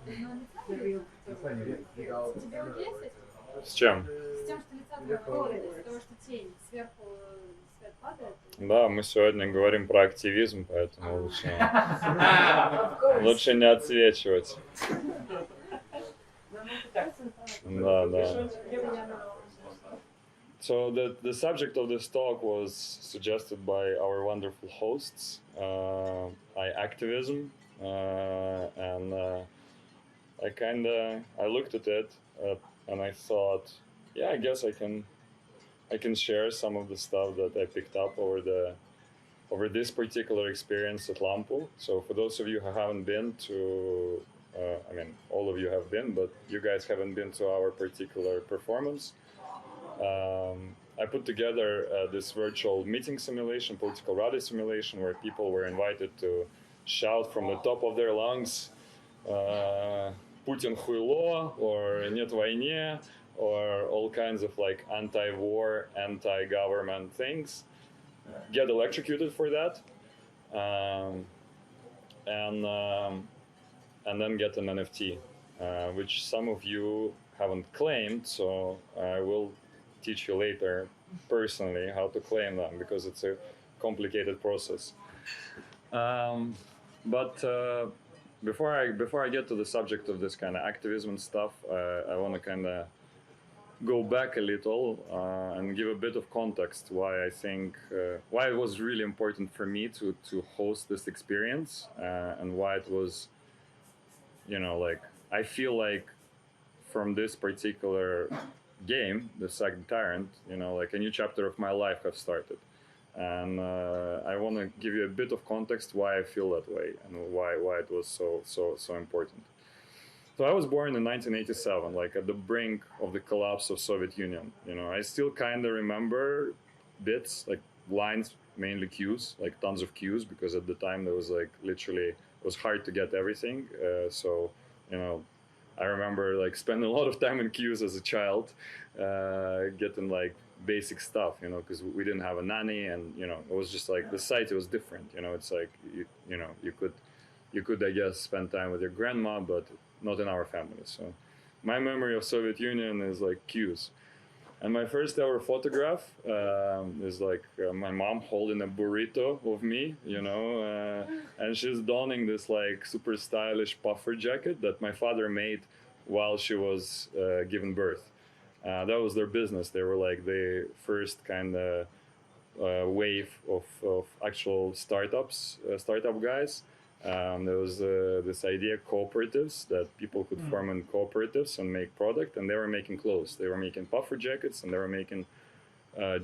Тебе вот есть? С чем? С тем, что лица твоего холодно, из-за того, что тень сверху свет падает. Да, мы сегодня говорим про активизм, поэтому лучше не отсвечивать. Да, да. So the subject of this talk was suggested by our wonderful hosts, iActivism, and I looked at it and I thought, yeah, I guess I can share some of the stuff that I picked up over this particular experience at Lampu. So for those of you who haven't been to, I mean, all of you have been, but you guys haven't been to our particular performance. I put together this virtual meeting simulation, political rally simulation, where people were invited to shout from the top of their lungs, Putin хуйло, or Нет войне, or all kinds of like anti-war, anti-government things. Get electrocuted for that, and then get an NFT, which some of you haven't claimed. So I will teach you later personally how to claim them because it's a complicated process. But before I get to the subject of this kind of activism stuff, I want to kind of go back a little and give a bit of context why I think why it was really important for me to host this experience and why it was, like I feel like from this particular game, the second Tyrant, like a new chapter of my life has started. And I want to give you a bit of context why I feel that way and why it was so important. So I was born in 1987, like at the brink of the collapse of Soviet Union. I still kind of remember bits, like lines, mainly queues, like tons of queues, because at the time there was like literally, it was hard to get everything. So, I remember like spending a lot of time in queues as a child, getting like basic stuff, because we didn't have a nanny, and it was just like the society was different. It's like you could I guess spend time with your grandma, but not in our family. So my memory of Soviet Union is like queues. And my first ever photograph is like my mom holding a burrito of me, and she's donning this like super stylish puffer jacket that my father made while she was giving birth. That was their business. They were like the first kind of wave of actual startup guys. There was this idea cooperatives, that people could form in cooperatives and make product, and they were making clothes. They were making puffer jackets, and they were making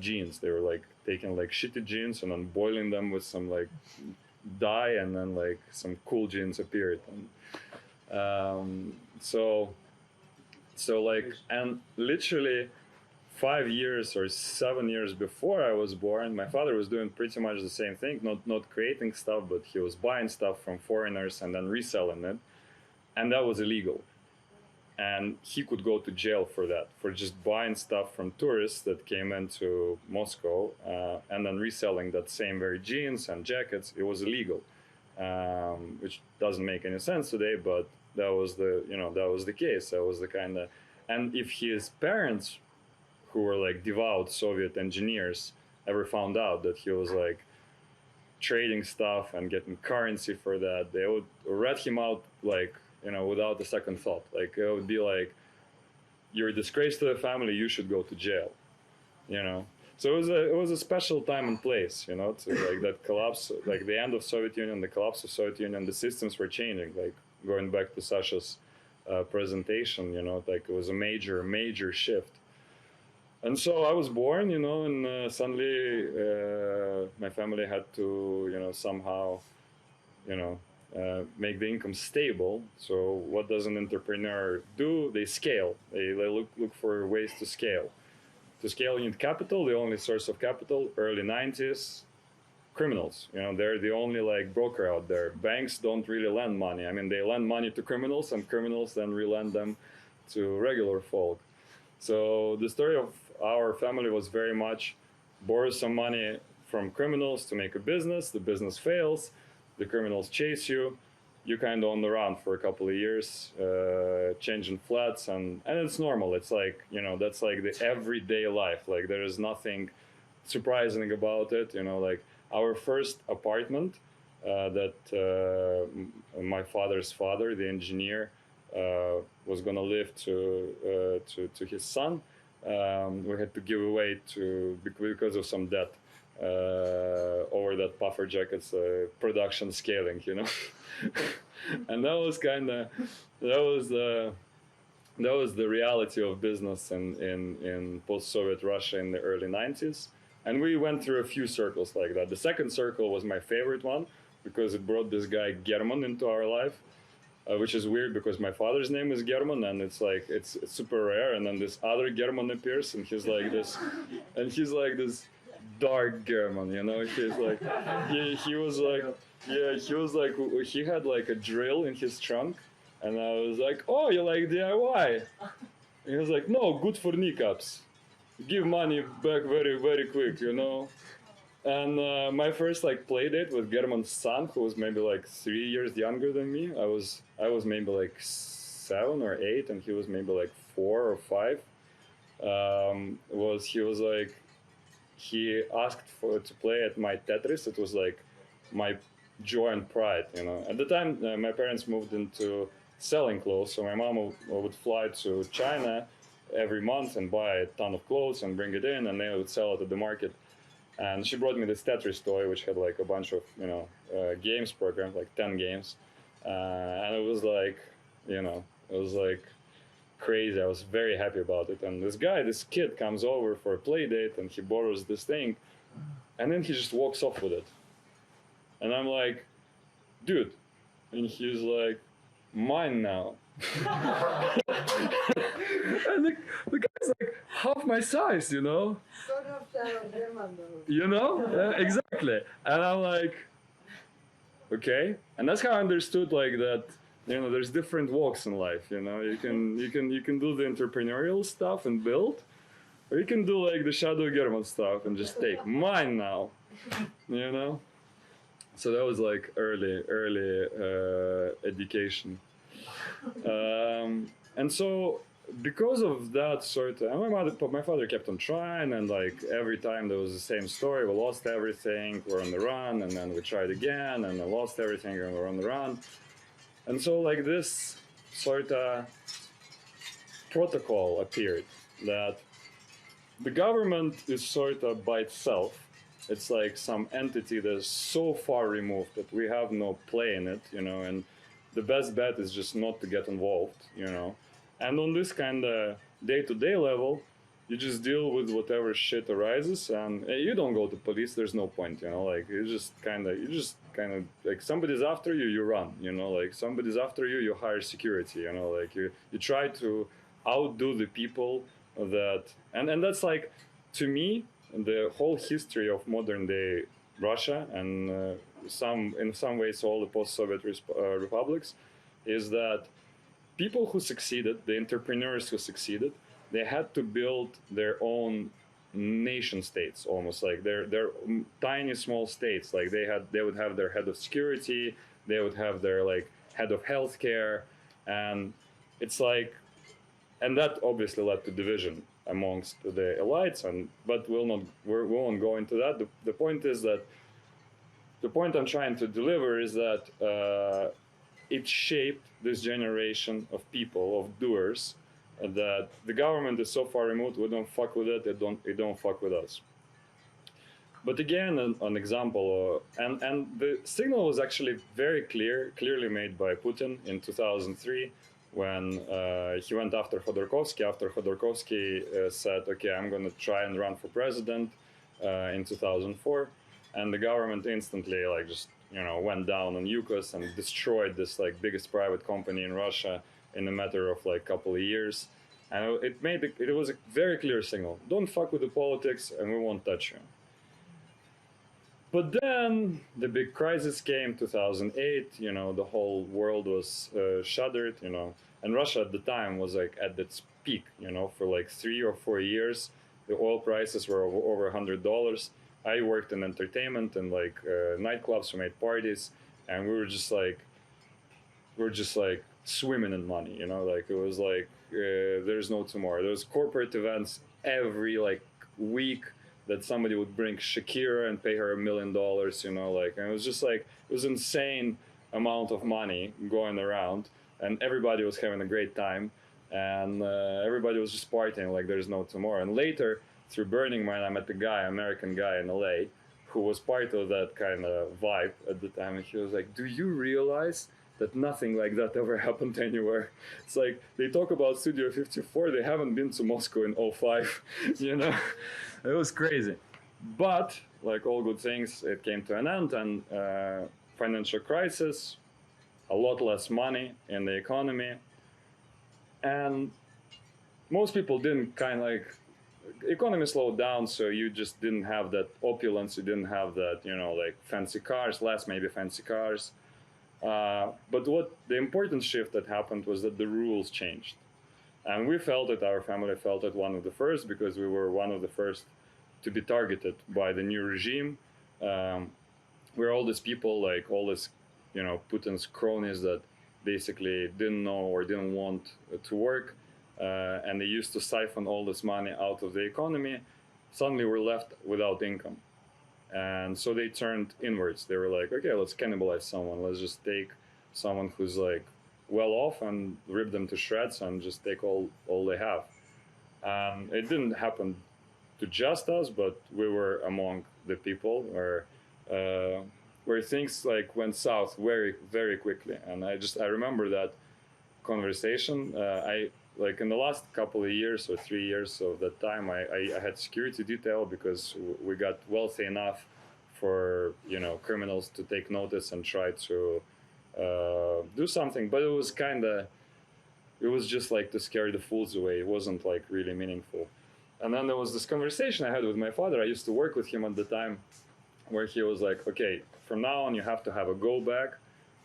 jeans. They were like taking like shitty jeans and then boiling them with some like dye, and then like some cool jeans appeared. And so like, and literally 5 years or 7 years before I was born, my father was doing pretty much the same thing, not creating stuff, but he was buying stuff from foreigners and then reselling it, and that was illegal. And he could go to jail for that, for just buying stuff from tourists that came into Moscow and then reselling that same very jeans and jackets. It was illegal, which doesn't make any sense today, but that was the case. That was the kind of, and if his parents, who were like devout Soviet engineers, ever found out that he was like trading stuff and getting currency for that, they would rat him out like, without a second thought. Like it would be like, you're a disgrace to the family, you should go to jail. So it was a special time and place, to like that collapse, like the end of Soviet Union, the collapse of Soviet Union, the systems were changing. Like going back to Sasha's presentation, like it was a major shift. And so I was born, and suddenly my family had to, somehow, make the income stable. So what does an entrepreneur do? They scale. They look for ways to scale. To scale, you need capital. The only source of capital, early 90s, criminals. They're the only like broker out there. Banks don't really lend money. I mean, they lend money to criminals, and criminals then relend them to regular folk. So the story of our family was very much borrow some money from criminals to make a business. The business fails. The criminals chase you. you kind of on the run for a couple of years, changing flats, and it's normal. It's like, you know, that's like the everyday life. Like there is nothing surprising about it. You know, like our first apartment that my father's father, the engineer, was gonna live to his son. We had to give away to because of some debt over that puffer jackets production scaling, you know. And that was kind of that was the reality of business in post-Soviet Russia in the early 90s. And we went through a few circles like that. The second circle was my favorite one because it brought this guy German into our life, which is weird because my father's name is German, and it's like it's super rare. And then this other German appears, and he's like this dark German, you know. He's like he was like he had like a drill in his trunk, and I was like, oh, you like DIY? And he was like, no, good for kneecaps. Give money back very, very quick, you know. And my first like play date with German's son, who was maybe like 3 years younger than me. I was maybe like 7 or 8, and he was maybe like 4 or 5. He asked to play at my Tetris. It was like my joy and pride, you know. At the time, my parents moved into selling clothes, so my mom would fly to China every month and buy a ton of clothes and bring it in, and they would sell it at the market. And she brought me this Tetris toy, which had like a bunch of, you know, games programmed, like 10 games. And it was like, you know, it was like crazy. I was very happy about it. And this kid comes over for a play date, and he borrows this thing, and then he just walks off with it. And I'm like, dude. And he's like, mine now. And the guy's like half my size, you know? Sort of German though. You know? Exactly. And I'm like, okay. And that's how I understood like that, you know, there's different walks in life, you know. You can do the entrepreneurial stuff and build, or you can do like the Shadow German stuff and just take mine now. You know? So that was like early education. And so because of that sort of, my father kept on trying, and like every time there was the same story. We lost everything, we're on the run, and then we tried again, and I lost everything, and we're on the run. And so like this sort of protocol appeared that the government is sort of by itself. It's like some entity that's so far removed that we have no play in it, you know, and the best bet is just not to get involved, you know. And on this kind of day-to-day level, you just deal with whatever shit arises, and you don't go to police. There's no point, you know. Like you just kind of like somebody's after you, you run, you know. Like somebody's after you, you hire security, you know. Like you try to outdo the people that, and that's like, to me, the whole history of modern day Russia and in some ways all the post-Soviet republics is that people who succeeded, the entrepreneurs who succeeded, they had to build their own nation states, almost like their tiny small states. Like they would have their head of security, they would have their like head of healthcare, and it's like, and that obviously led to division amongst the elites. But we won't go into that. The point is that the point I'm trying to deliver is that it shaped this generation of people, of doers, that the government is so far removed, we don't fuck with it, it don't fuck with us. But again, an example, and the signal was actually very clearly made by Putin in 2003, when he went after Khodorkovsky. After Khodorkovsky said, okay, I'm going to try and run for president in 2004. And the government instantly like just, you know, went down on Yukos and destroyed this like biggest private company in Russia in a matter of like couple of years. And it was a very clear signal. Don't fuck with the politics and we won't touch you. But then the big crisis came, 2008, you know, the whole world was shuddered, you know, and Russia at the time was like at its peak, you know, for like 3 or 4 years, the oil prices were over $100. I worked in entertainment and like nightclubs, we made parties, and we were just like were just like swimming in money, you know, like it was like there's no tomorrow. There was corporate events every like week that somebody would bring Shakira and pay her $1 million, you know, like, and it was just like, it was insane amount of money going around, and everybody was having a great time, and everybody was just partying like there's no tomorrow. And later, through Burning Man, I met a guy, American guy in LA, who was part of that kind of vibe at the time, and he was like, do you realize that nothing like that ever happened anywhere? It's like, they talk about Studio 54, they haven't been to Moscow in '05, you know? It was crazy. But, like all good things, it came to an end, and financial crisis, a lot less money in the economy, and most people didn't kind of like, economy slowed down, so you just didn't have that opulence, you didn't have that, you know, like fancy cars, less maybe fancy cars. But what the important shift that happened was that the rules changed. And we felt it, our family felt it one of the first, because we were one of the first to be targeted by the new regime, where all these people, like all this, you know, Putin's cronies that basically didn't know or didn't want to work, and they used to siphon all this money out of the economy, suddenly were left without income. And so they turned inwards. They were like, okay, let's cannibalize someone. Let's just take someone who's like well off and rip them to shreds and just take all they have. It didn't happen to just us, but we were among the people where things like went south very, very quickly. And I remember that conversation. I like in the last couple of years or 3 years of that time, I had security detail because we got wealthy enough for, you know, criminals to take notice and try to do something. But it was just like to scare the fools away. It wasn't like really meaningful. And then there was this conversation I had with my father. I used to work with him at the time, where he was like, okay, from now on you have to have a go bag.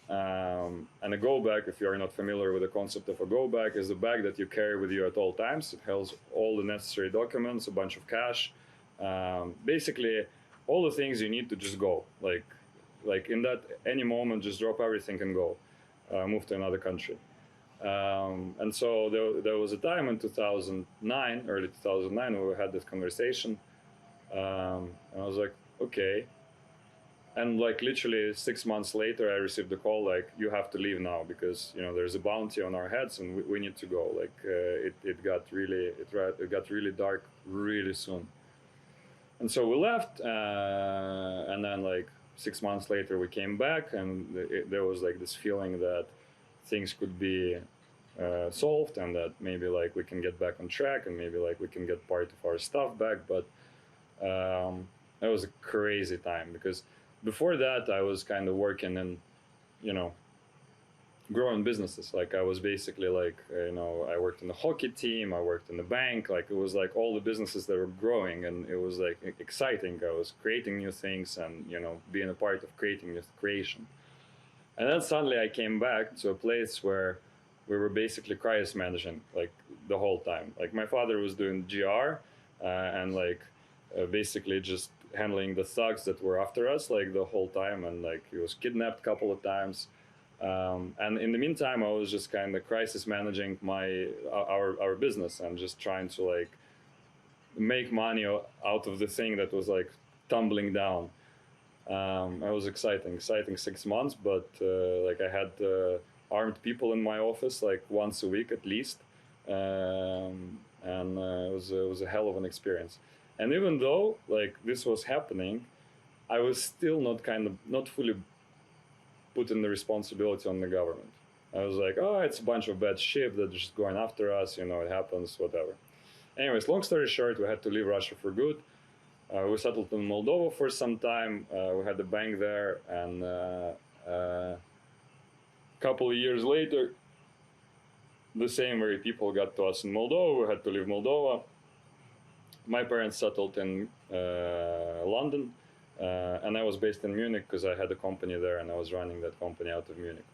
And a go bag, if you are not familiar with the concept of a go bag, is a bag that you carry with you at all times. It holds all the necessary documents, a bunch of cash, basically all the things you need to just go. Like in that any moment, just drop everything and go, move to another country. And so there was a time in 2009, early 2009, where we had this conversation. And I was like, okay. And like literally 6 months later, I received a call like, you have to leave now because, you know, there's a bounty on our heads and we need to go. Like it got really dark really soon. And so we left, and then like 6 months later we came back, and there was like this feeling that things could be solved, and that maybe like we can get back on track, and maybe like we can get part of our stuff back. But that was a crazy time, because before that I was kind of working in, you know, growing businesses. Like I was basically like, you know, I worked in the hockey team, I worked in the bank. Like it was like all the businesses that were growing, and it was like exciting. I was creating new things and, you know, being a part of creating new creation. And then suddenly I came back to a place where we were basically crisis managing like the whole time. Like my father was doing GR and like basically just handling the thugs that were after us like the whole time, and like he was kidnapped a couple of times. And in the meantime, I was just kind of crisis managing our business and just trying to like make money out of the thing that was like tumbling down. It was exciting 6 months, but like I had armed people in my office like once a week at least, and it was a hell of an experience. And even though like this was happening, I was still not fully putting the responsibility on the government. I was like, oh, it's a bunch of bad shit that's just going after us, you know, it happens, whatever. Anyways, long story short, we had to leave Russia for good. We settled in Moldova for some time. We had a bank there, and a couple of years later, the same very people got to us in Moldova. We had to leave Moldova. My parents settled in London, and I was based in Munich because I had a company there, and I was running that company out of Munich.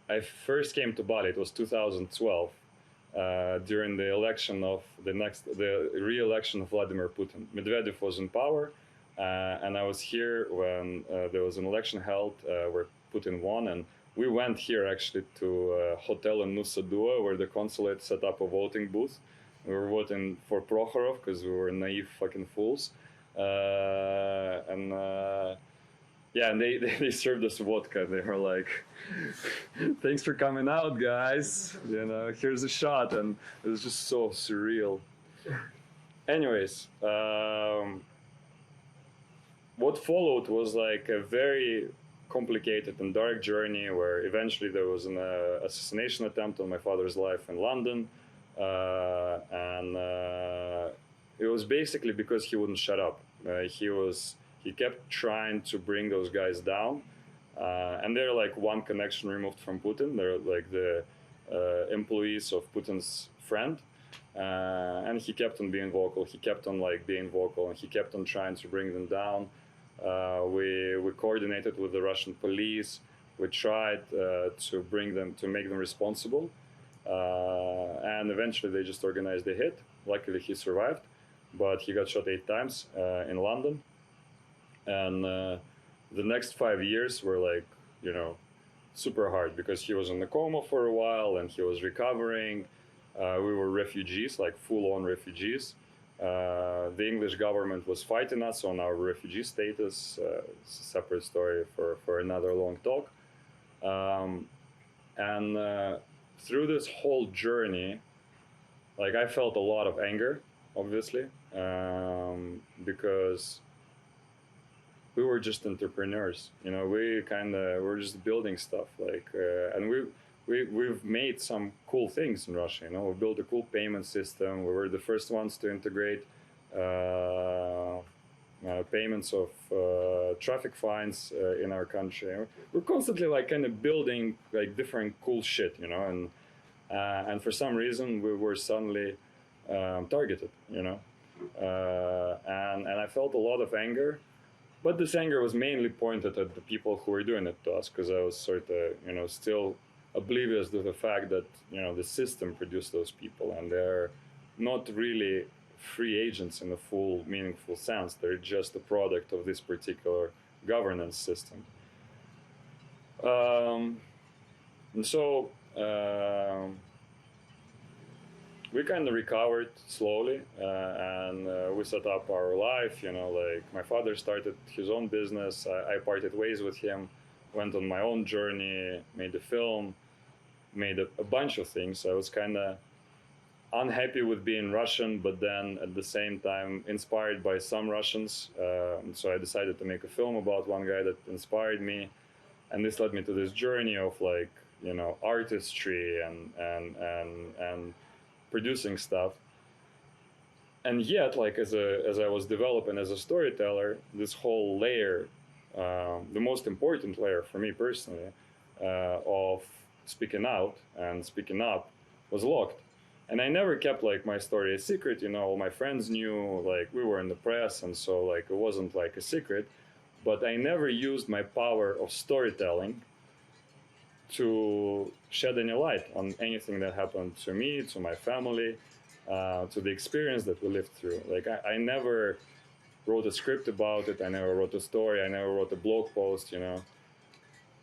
I first came to Bali. It was 2012. During the election of the re-election of Vladimir Putin. Medvedev was in power. And I was here when there was an election held where Putin won, and we went here actually to a hotel in Nusa Dua where the consulate set up a voting booth. We were voting for Prokhorov because we were naive fucking fools. Yeah, and they served us vodka. They were like, "Thanks for coming out, guys. You know, here's a shot," and it was just so surreal. Anyways, what followed was like a very complicated and dark journey where eventually there was an assassination attempt on my father's life in London, and it was basically because he wouldn't shut up. He kept trying to bring those guys down, and they're like one connection removed from Putin. They're like the employees of Putin's friend, and he kept on being vocal. He kept on like being vocal, and he kept on trying to bring them down. We coordinated with the Russian police. We tried to make them responsible, and eventually they just organized a hit. Luckily, he survived, but he got shot 8 times in London. And the next 5 years were like, you know, super hard because he was in the coma for a while and he was recovering. We were refugees, like full-on refugees. The English government was fighting us on our refugee status. It's a separate story for another long talk. And through this whole journey, like I felt a lot of anger, obviously, because we were just entrepreneurs, you know. We're just building stuff, like, and we've made some cool things in Russia. You know, we built a cool payment system. We were the first ones to integrate payments of traffic fines in our country. We're constantly like kind of building like different cool shit, you know, and for some reason we were suddenly targeted, you know, and I felt a lot of anger. But this anger was mainly pointed at the people who were doing it to us, because I was sort of, you know, still oblivious to the fact that, you know, the system produced those people, and they're not really free agents in a full, meaningful sense. They're just a product of this particular governance system. And so we kind of recovered slowly, and we set up our life, you know, like my father started his own business. I parted ways with him, went on my own journey, made a film, made a bunch of things. I was kind of unhappy with being Russian, but then at the same time inspired by some Russians. So I decided to make a film about one guy that inspired me. And this led me to this journey of like, you know, artistry and producing stuff. And yet, like as I was developing as a storyteller, this whole layer, the most important layer for me personally, of speaking out and speaking up, was locked. And I never kept like my story a secret, you know. All my friends knew, like we were in the press, and so like it wasn't like a secret. But I never used my power of storytelling to shed any light on anything that happened to me, to my family, to the experience that we lived through. Like I never wrote a script about it. I never wrote a story. I never wrote a blog post, you know.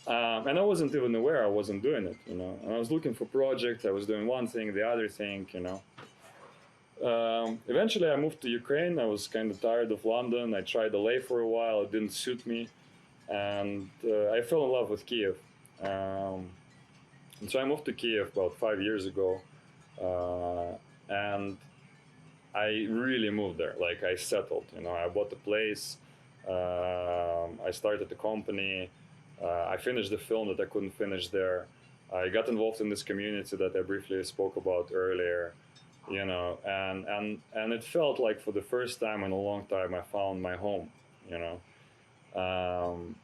And I wasn't even aware I wasn't doing it, you know. And I was looking for projects. I was doing one thing, the other thing, you know. Eventually I moved to Ukraine. I was kind of tired of London. I tried LA for a while. It didn't suit me. And I fell in love with Kiev. And so I moved to Kiev about 5 years ago, and I really moved there. Like I settled, you know. I bought a place. I started a company. I finished the film that I couldn't finish there. I got involved in this community that I briefly spoke about earlier, you know, and it felt like for the first time in a long time I found my home, you know.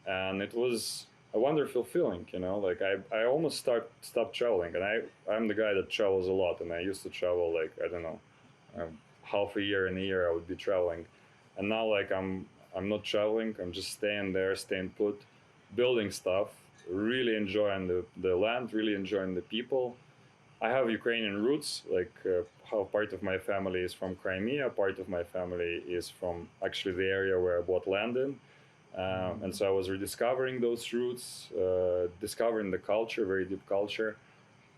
And it was a wonderful feeling, you know. Like I almost stopped traveling, and I'm the guy that travels a lot, and I used to travel like, I don't know, half a year in a year I would be traveling, and now like I'm not traveling. I'm just staying there, staying put, building stuff, really enjoying the land, really enjoying the people, I have Ukrainian roots, like how part of my family is from Crimea, part of my family is from actually the area where I bought land in. And so I was rediscovering those roots, discovering the culture, very deep culture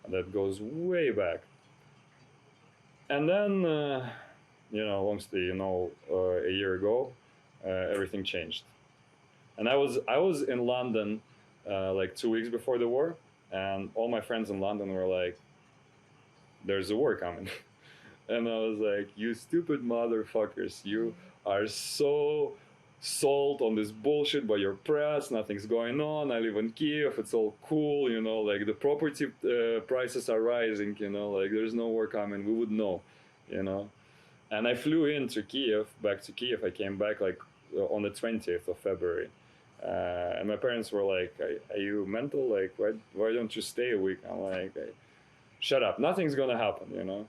that goes way back. And then, long story, a year ago, everything changed. And I was in London like 2 weeks before the war, and all my friends in London were like, "There's a war coming," and I was like, "You stupid motherfuckers! You are so sold on this bullshit by your press. Nothing's going on. I live in Kiev. It's all cool. Like the property prices are rising. Like there's no war coming. We would know. And I flew into Kiev, back to Kiev. I came back like on the 20th of February. And my parents were like, are you mental? Like, why don't you stay a week? I'm like, shut up. Nothing's going to happen,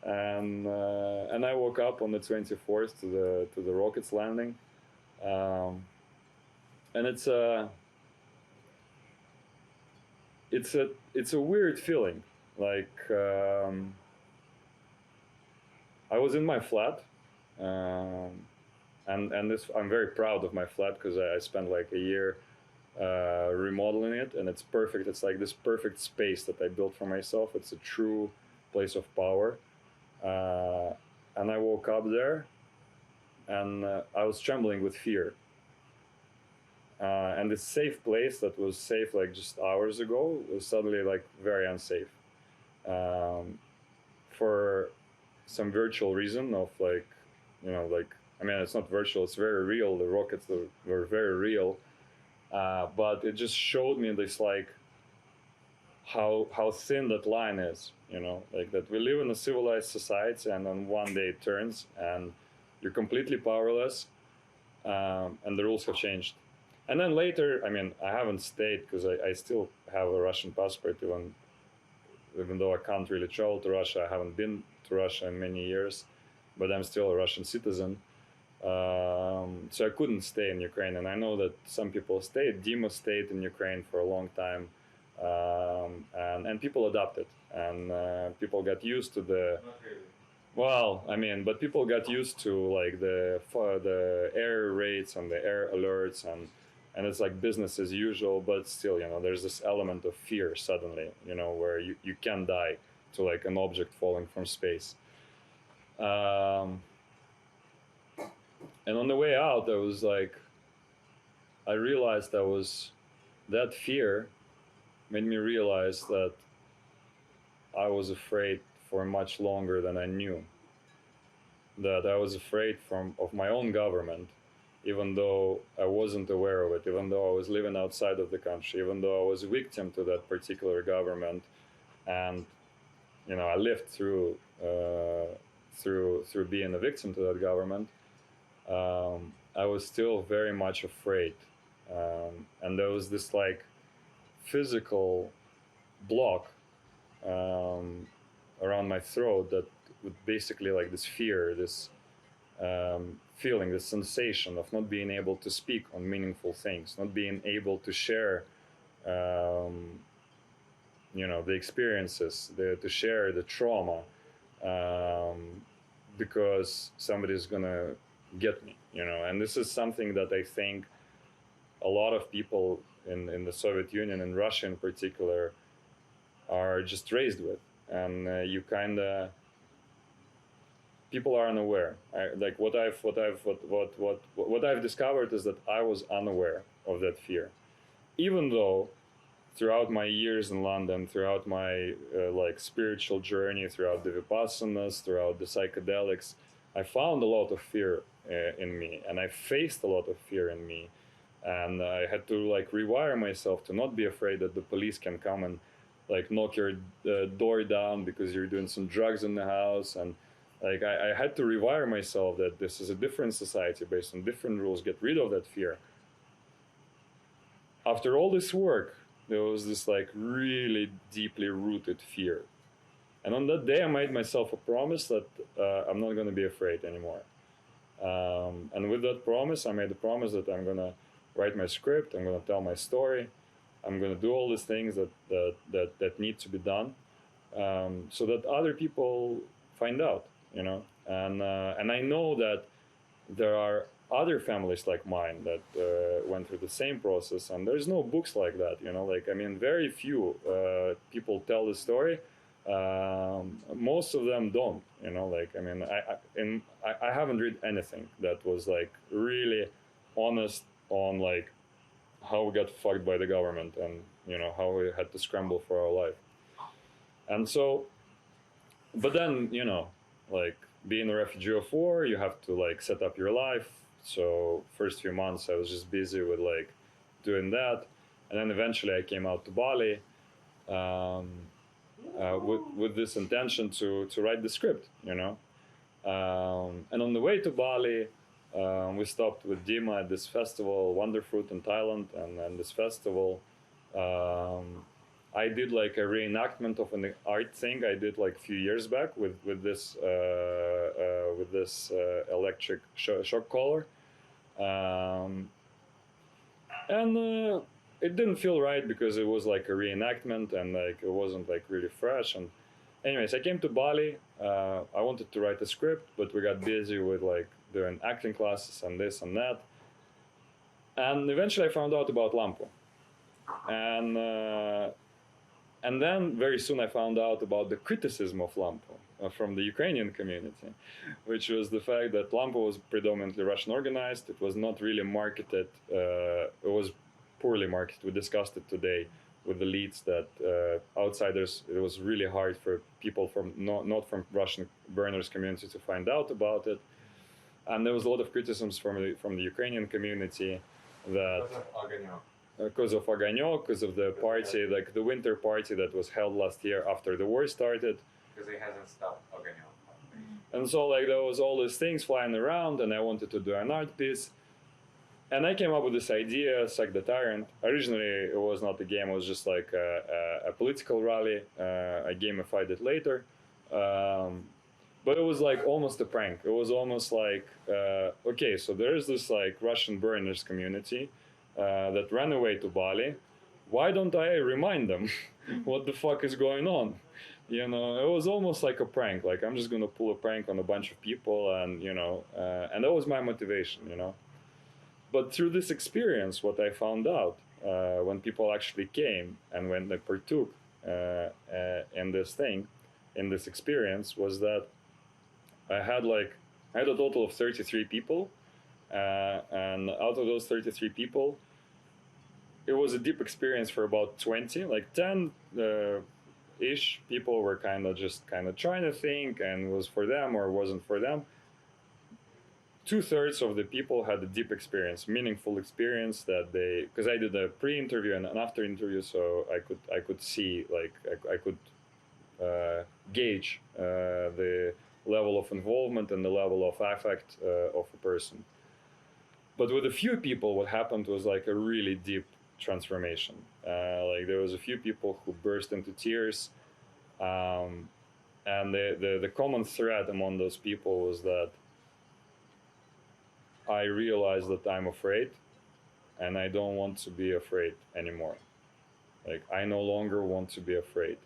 And I woke up on the 24th to the rockets landing. And it's a weird feeling. Like, I was in my flat, and this, I'm very proud of my flat because I spent like a year remodeling it, and it's perfect. It's like this perfect space that I built for myself. It's a true place of power. And I woke up there, and I was trembling with fear. And this safe place that was safe like just hours ago was suddenly like very unsafe. For some virtual reason of like, I mean, it's not virtual, it's very real. The rockets were very real. But it just showed me this like how thin that line is, like that we live in a civilized society, and then one day it turns and you're completely powerless, and the rules have changed. And then later, I mean, I haven't stayed because I still have a Russian passport, even though I can't really travel to Russia. I haven't been to Russia in many years, but I'm still a Russian citizen. So I couldn't stay in Ukraine, and I know that some people stayed. Dima stayed in Ukraine for a long time, and people adapted, and people got used to the. Not really. Well, I mean, but people got used to like the air raids and the air alerts, and it's like business as usual. But still, there's this element of fear suddenly, where you can die to like an object falling from space. And on the way out, I realized that fear made me realize that I was afraid for much longer than I knew. That I was afraid of my own government, even though I wasn't aware of it, even though I was living outside of the country, even though I was a victim to that particular government, and I lived through being a victim to that government. I was still very much afraid, and there was this like physical block around my throat that would basically like this fear, this feeling, this sensation of not being able to speak on meaningful things, not being able to share the experiences, to share the trauma, because somebody's gonna get me, and this is something that I think a lot of people in the Soviet Union and Russia in particular are just raised with, and people are unaware. What I've discovered is that I was unaware of that fear, even though throughout my years in London, throughout my spiritual journey, throughout the Vipassanas, throughout the psychedelics, I found a lot of fear in me, and I faced a lot of fear in me, and I had to rewire myself to not be afraid that the police can come and knock your door down because you're doing some drugs in the house, and I had to rewire myself that this is a different society based on different rules. Get rid of that fear. After all this work, there was this really deeply rooted fear. And on that day, I made myself a promise that I'm not going to be afraid anymore. And with that promise, I made a promise that I'm going to write my script, I'm going to tell my story, I'm going to do all these things that need to be done. so that other people find out, and I know that there are other families like mine that went through the same process, and there's no books like that, like, I mean, very few people tell the story. Most of them don't, like, I mean, I haven't read anything that was like really honest on like how we got fucked by the government, and how we had to scramble for our life. And so, but then, like, being a refugee of war, you have to like set up your life. So first few months I was just busy with like doing that, and then eventually I came out to Bali with this intention to write the script, and on the way to Bali, we stopped with Dima at this festival, Wonderfruit in Thailand, and this festival, I did like a reenactment of an art thing I did like a few years back with this electric shock collar, and it didn't feel right because it was like a reenactment and like it wasn't like really fresh. And anyways, I came to Bali. I wanted to write a script, but we got busy with like doing acting classes and this and that. And eventually I found out about Lampu. And then very soon I found out about the criticism of Lampu from the Ukrainian community, which was the fact that Lampu was predominantly Russian organized. It was not really marketed. It was poorly marketed. We discussed it today with the leads that outsiders, it was really hard for people from not from Russian burners community to find out about it. And there was a lot of criticisms from the Ukrainian community that because of Огонёк, because of the party, like the winter party that was held last year after the war started. Because it hasn't stopped Огонёк. And so like there was all these things flying around, and I wanted to do an art piece. And I came up with this idea, it's like the Tyrant. Originally, it was not a game, it was just like a political rally. I gamified it later. But it was like almost a prank. It was almost like, okay, so there's this like Russian burners community that ran away to Bali. Why don't I remind them what the fuck is going on? It was almost like a prank. Like, I'm just gonna pull a prank on a bunch of people, and and that was my motivation, But through this experience, what I found out when people actually came and when they partook in this thing, in this experience, was that I had a total of 33 people, and out of those 33 people, it was a deep experience for about 20, like 10 ish people were kind of trying to think and was for them or wasn't for them. 2/3 of the people had a deep experience, meaningful experience that because I did a pre-interview and an after interview, so I could see, like, I could gauge the level of involvement and the level of affect of a person. But with a few people, what happened was like a really deep transformation. Like, there was a few people who burst into tears, and the common thread among those people was that I realized that I'm afraid, and I don't want to be afraid anymore. Like, I no longer want to be afraid.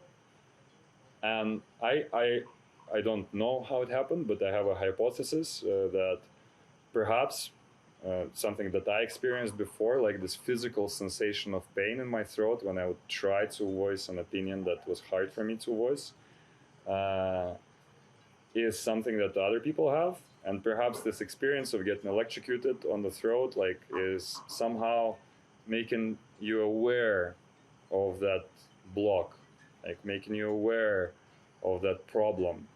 And I don't know how it happened, but I have a hypothesis that perhaps something that I experienced before, like this physical sensation of pain in my throat when I would try to voice an opinion that was hard for me to voice, is something that other people have. And perhaps this experience of getting electrocuted on the throat, like, is somehow making you aware of that block, like making you aware of that problem.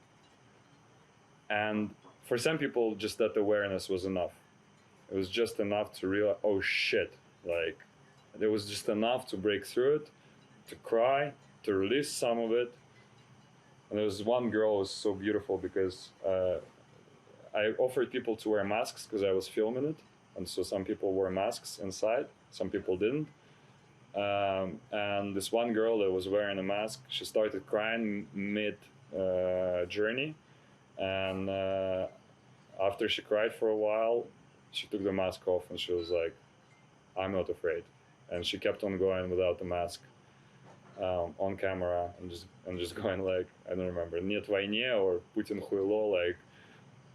And for some people, just that awareness was enough. It was just enough to realize, oh shit, like, there was just enough to break through it, to cry, to release some of it. And there was one girl who was so beautiful because I offered people to wear masks because I was filming it. And so some people wore masks inside, some people didn't. And this one girl that was wearing a mask, she started crying mid journey. And after she cried for a while, she took the mask off and she was like, I'm not afraid. And she kept on going without the mask. on camera and just going like, I don't remember, Нет войне or Putin хуйло, like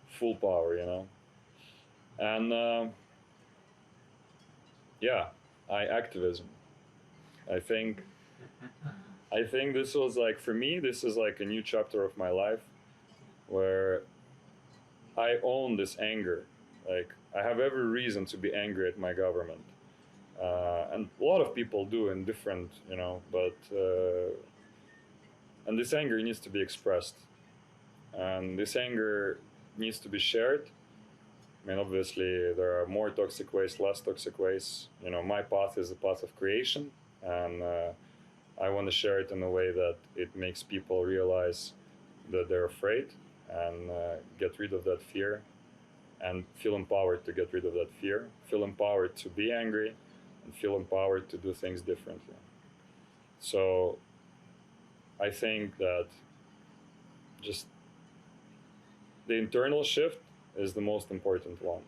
full power, you know. And yeah, iActivism. I think this was like, for me, this is like a new chapter of my life where I own this anger. Like, I have every reason to be angry at my government. And a lot of people do in different, you know, but, and this anger needs to be expressed. And this anger needs to be shared. I mean, obviously, there are more toxic ways, less toxic ways. You know, my path is the path of creation, and I want to share it in a way that it makes people realize that they're afraid and get rid of that fear and feel empowered to get rid of that fear, feel empowered to be angry, and feel empowered to do things differently. So I think that just the internal shift is the most important one.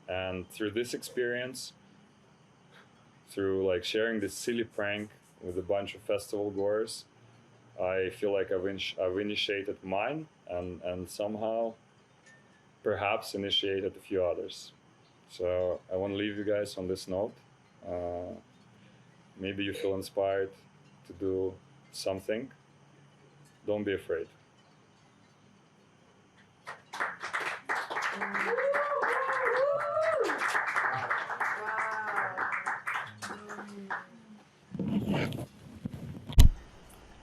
And through this experience, through like sharing this silly prank with a bunch of festival goers, I feel like I've initiated mine and somehow perhaps initiated a few others. So I want to leave you guys on this note. Maybe you feel inspired to do something. Don't be afraid.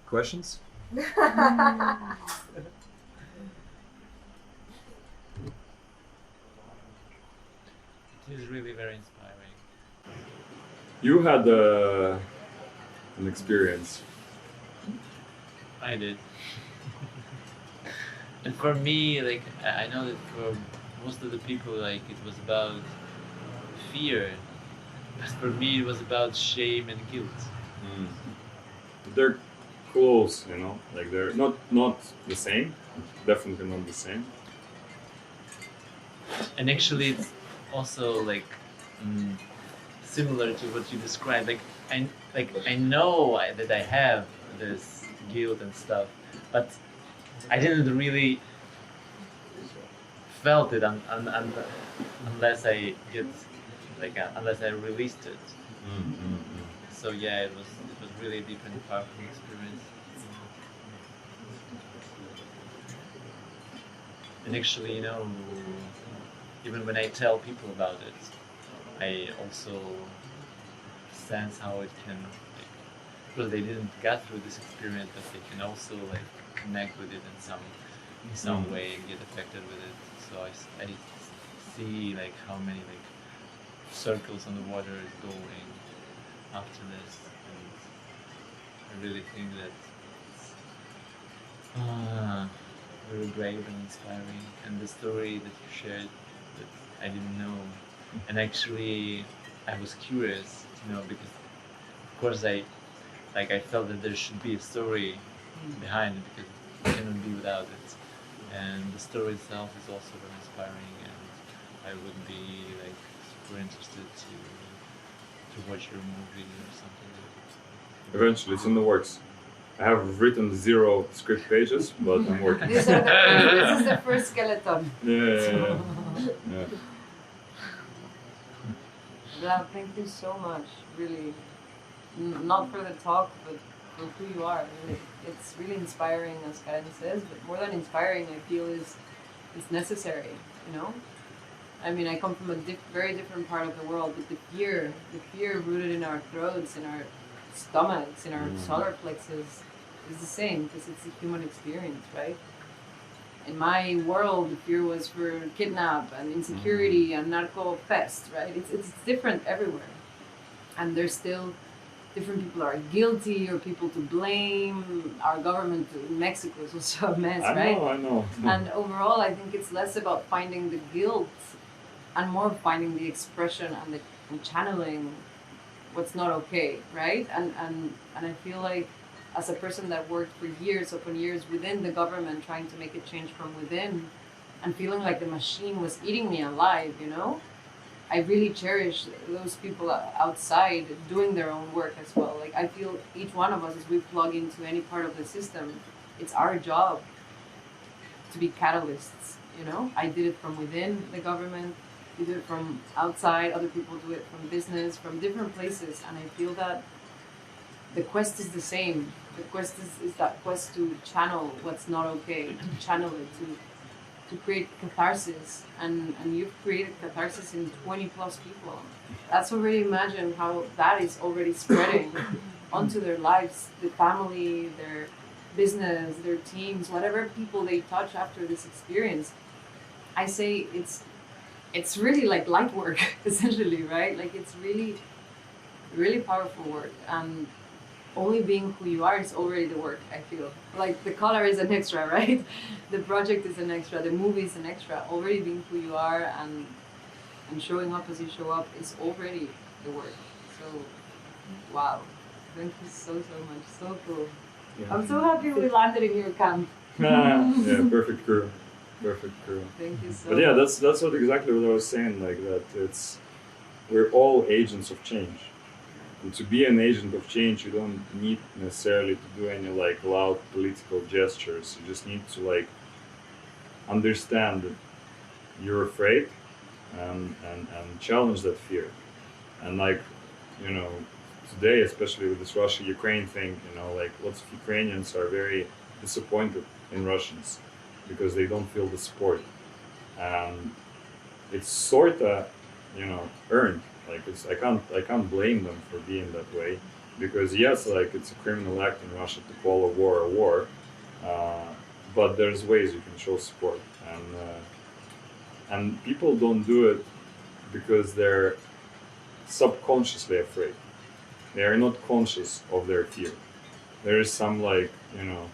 Questions? It is really very inspiring. You had an experience. I did. And for me, like, I know that for most of the people, like, it was about fear. But for me, it was about shame and guilt. Mm. They're close, you know, like they're not the same, definitely not the same. And actually, it's also like similar to what you described. I know that I have this guilt and stuff, but I didn't really felt it unless I get unless I released it. So yeah, it was really a deep and powerful experience. And actually, you know, even when I tell people about it, I also sense how it can, like, because they didn't get through this experience, but they can also like connect with it in some way and get affected with it. So I see like how many like circles on the water is going after this, and I really think that it's very brave and inspiring. And the story that you shared that I didn't know, and actually I was curious to know, because of course I felt that there should be a story behind it, because it cannot be without it. And the story itself is also very inspiring, and I would be like super interested to watch your movie or something like that. Eventually, it's in the works. I have written 0 script pages, but I'm working. This is the first skeleton. Yeah. Vlad, thank you so much. Really, not for the talk, but for who you are. Really, it's really inspiring, as Karen says. But more than inspiring, I feel is necessary. You know, I mean, I come from a very different part of the world, but the fear rooted in our throats, in our stomachs, in our solar plexus, is the same, because it's a human experience, right? In my world, the fear was for kidnap and insecurity and narco pest, right? It's different everywhere, and there's still different people are guilty or people to blame. Our government in Mexico is also a mess, right? I know. And overall, I think it's less about finding the guilt and more finding the expression and channeling what's not okay, right? And I feel like, as a person that worked for years upon years within the government, trying to make a change from within, and feeling like the machine was eating me alive, you know? I really cherish those people outside doing their own work as well. Like I feel each one of us, as we plug into any part of the system, it's our job to be catalysts. You know, I did it from within the government. You do it from outside. Other people do it from business, from different places, and I feel that the quest is the same. The quest is that quest to channel what's not okay, to channel it, to create catharsis, and you've created catharsis in 20 plus people. That's already, imagine how that is already spreading onto their lives, the family, their business, their teams, whatever people they touch after this experience. I say it's really like light work, essentially, right? Like it's really, really powerful work, and only being who you are is already the work, I feel. Like the color is an extra, right? The project is an extra, the movie is an extra. Already being who you are and showing up as you show up is already the work. So, wow. Thank you so much. So cool. Yeah. I'm so happy we landed in your camp. Yeah, perfect crew. Perfect crew. Thank you so But yeah, that's what exactly what I was saying, like that we're all agents of change. And to be an agent of change, you don't need necessarily to do any like loud political gestures. You just need to like understand that you're afraid and challenge that fear. And like, you know, today, especially with this Russia-Ukraine thing, you know, like lots of Ukrainians are very disappointed in Russians because they don't feel the support. And it's sorta, you know, earned. Like I can't blame them for being that way, because yes, like it's a criminal act in Russia to call a war, but there's ways you can show support, and people don't do it because they're subconsciously afraid. They are not conscious of their fear. There is some like, you know,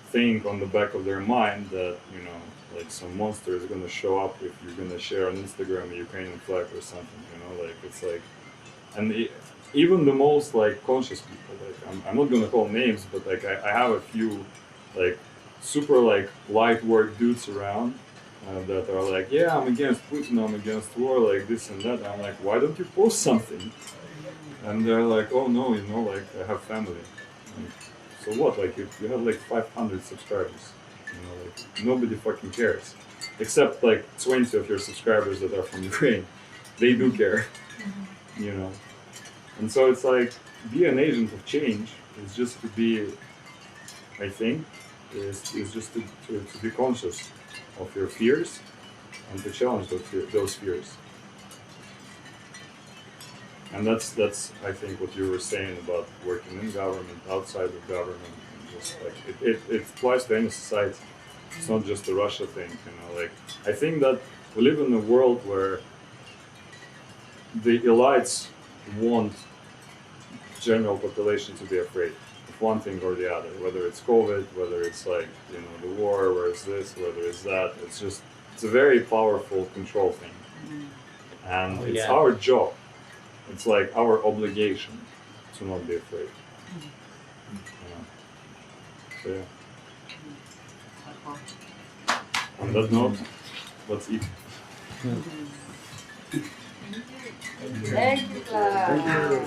thing on the back of their mind that, you know, like some monster is going to show up if you're going to share on Instagram a Ukrainian flag or something, you know, like it's like, and even the most like conscious people, like I'm not going to call names, but like I have a few like super like light work dudes around that are like, yeah, I'm against Putin, I'm against war, like this and that. I'm like, why don't you post something? And they're like, oh no, you know, like I have family. Like, so what, like you have like 500 subscribers. You know, like nobody fucking cares, except like 20 of your subscribers that are from Ukraine. They do care, you know. And so it's like, be an agent of change is just to be, I think, is just to be conscious of your fears and to challenge those fears. And that's I think what you were saying about working in government, outside of government. Just like it applies to any society. It's not just a Russia thing, you know. Like I think that we live in a world where the elites want general population to be afraid of one thing or the other, whether it's COVID, whether it's like, you know, the war, whether it's this, whether it's that. It's a very powerful control thing, and it's our job. It's like our obligation to not be afraid. So yeah. On that note, let's eat. Thank you, Clara.